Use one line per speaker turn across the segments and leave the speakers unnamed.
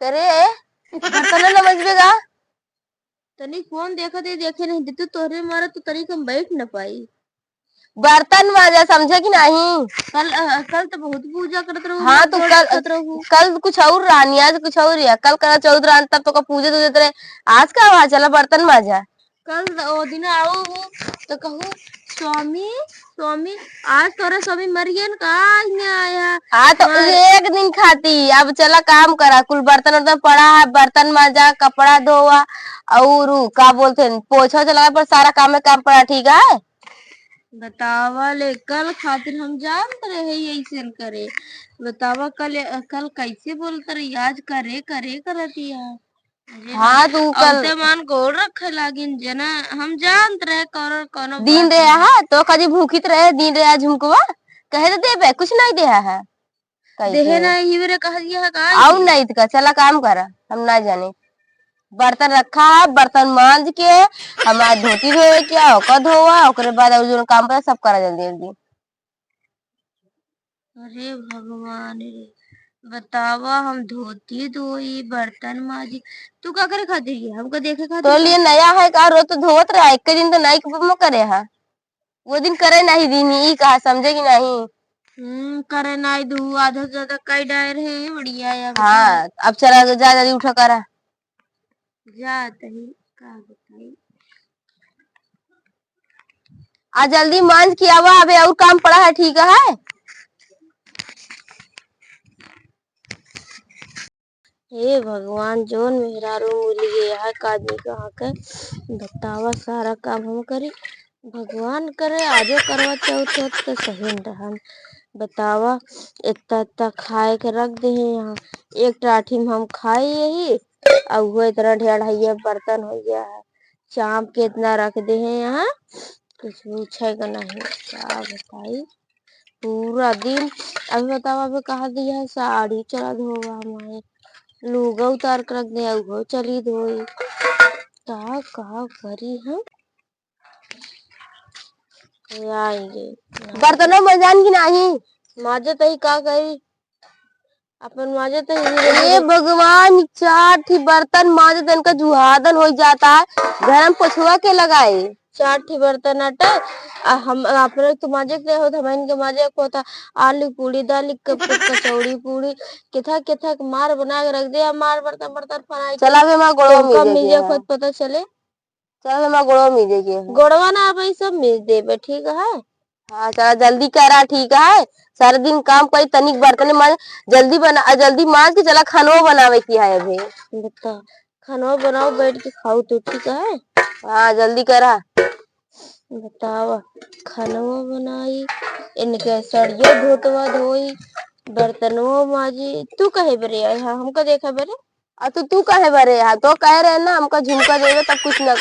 करे बर्तन न मजबेगा।
तनिक फोन देखा दे, देखे नहीं देते तोहरे मारा तो तनिक हम बैठ न पाई।
बर्तन माजा, समझे कि नहीं।
कल तो बहुत पूजा करत रहू,
हाँ
हाथ
तो
जोड़
कल,
करत रहू।
कल कुछ और रानी, आज कुछ और है। कल करा चौथ रानी तब तो का पूजे तुझे तेरे। आज का आवाज चला बर्तन माजा।
कल वो दिन आओ तो कहूँ स्वामी स्वामी, आज तोरा स्वामी मर गया न का नहीं आया।
हाँ तो एक दिन खाती, अब चला काम करा, कुल बर्तन वर्तन पड़ा है, बर्तन माजा, कपड़ा धोवा और का बोलते हैं पोछा चला, पर सारा काम में काम पड़ा, ठीक है।
बतावा ले, कल खातिर हम जानते रहे ऐसे करे। बतावा कल कल कैसे बोलते रही, आज करे करे करतिया।
हाँ तू कल
औते मान गोड़ रखे लागिन जना, हम जानते रहे कोनो
दिन
बात
रहा
नहीं।
है तो कभी भूखित रहे, दिन रहा झुमकवा कहे तो देबे, कुछ नहीं दे है
देहे
कैसे
ना ही मेरे कह दिया है का
आउ नहीं तो चला काम करा, हम ना जाने। बर्तन रखा है, बर्तन मांज के हमारा धोती धोए क्या ओका धोआ, ओकरे बाद और जो काम पड़ा सब करा जल्दी जल्दी।
अरे भगवान रे, बतावा हम धोती धोई बर्तन माजी, तू का करे खातिर है, हमको देखे
तो
खातिर का।
लिए नया है का, रोज तो धोत रहा, एक दिन तो नहीं करे है, वो दिन करे नहीं, दिन ही कहा, समझे कि नहीं।
करे नाई दू आधा से ज्यादा कई डायर है, बढ़िया या बतावा।
हाँ अब चला जा जल्दी उठा करा।
जात ही का बताई।
आ जल्दी मांझ के आवा, अबे और काम पड़ा है, ठीक है।
हे भगवान, जोन मेहरारू मिल गया है आदमी कहाँ के, बतावा सारा काम हम करी। भगवान करे आजो करवा चौथ होत तो सही न रहन। बतावा इतना इतना खाए के रख दे है यहाँ, एक टाठी में हम खाए यही और वो इतना ढेर है बर्तन हो गया है, चाप के इतना रख दे है यहाँ, कुछ पूछे का नहीं, क्या बताई। पूरा दिन अभी बतावा, अभी कहा दिया है साड़ी चला धोवा हमारे, लुगा उतार कर रख दे वो चली धोई, का करी हम आएंगे।
बर्तनों मजान की नहीं
माजे तही का करी, अपन माजे तही
ये भगवान, चार थी बर्तन माजे तन का जुहादन हो जाता है, गरम पोछुआ के लगाए।
चार ठी बर्तन अटे हम अपने तो माजे के होता, हम के माजे को होता, आलू पूड़ी दाल कचौड़ी पूड़ी केथा केथा मार बना के रख दिया, मार बर्तन बर्तन फराई
चला वे माँ गोड़वा
तो कब
मीजे के
मीजे
है,
खुद पता चले।
चला वे माँ गोड़वा मीजे के है।
गोड़वा ना भाई सब मिल देबे, ठीक है।
हाँ चला जल्दी करा, ठीक है। सारा दिन काम करी, तनिक बर्तन मांज, जल्दी बना, जल्दी मांज के चला खानो बनावे की है अभी।
बता, खाना बनाओ बैठ के खाओ तो ठीक है।
हाँ जल्दी करा।
बतावा खाना बनाई, इनके सड़ियो धोतवा धोई, बर्तनों माजी, तू कहे बरे आई हाँ हमको देखा बरे।
तो तू कहे बरे है, तो कह रहे ना हमका झुमका देवे तब कुछ न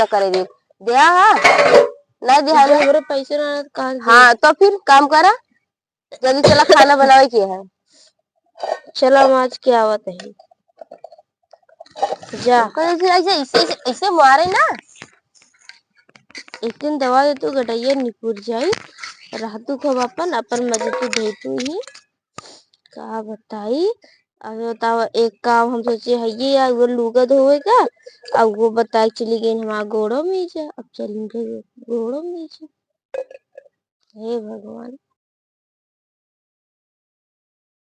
करे दे दिया है, नहीं दिया
जो
ना।
हमारे पैसे ना कहा
हाँ तो फिर काम करा, जल्दी चला खाना बनावे की है।
चला माज के आवत है जा।
ऐसे ऐसे ऐसे ऐसे मारे ना,
एक दिन दवा दे तू गटैया निपुर जाई, रातू खब अपन अपन मजे तू दे तू ही का बताई। अब बताओ एक काम हम सोचे है ये यार, वो लुगा धोएगा अब वो बताई चली गई हमारा गोड़ो मीजा, अब चलेंगे गोड़ो मीजा। हे भगवान।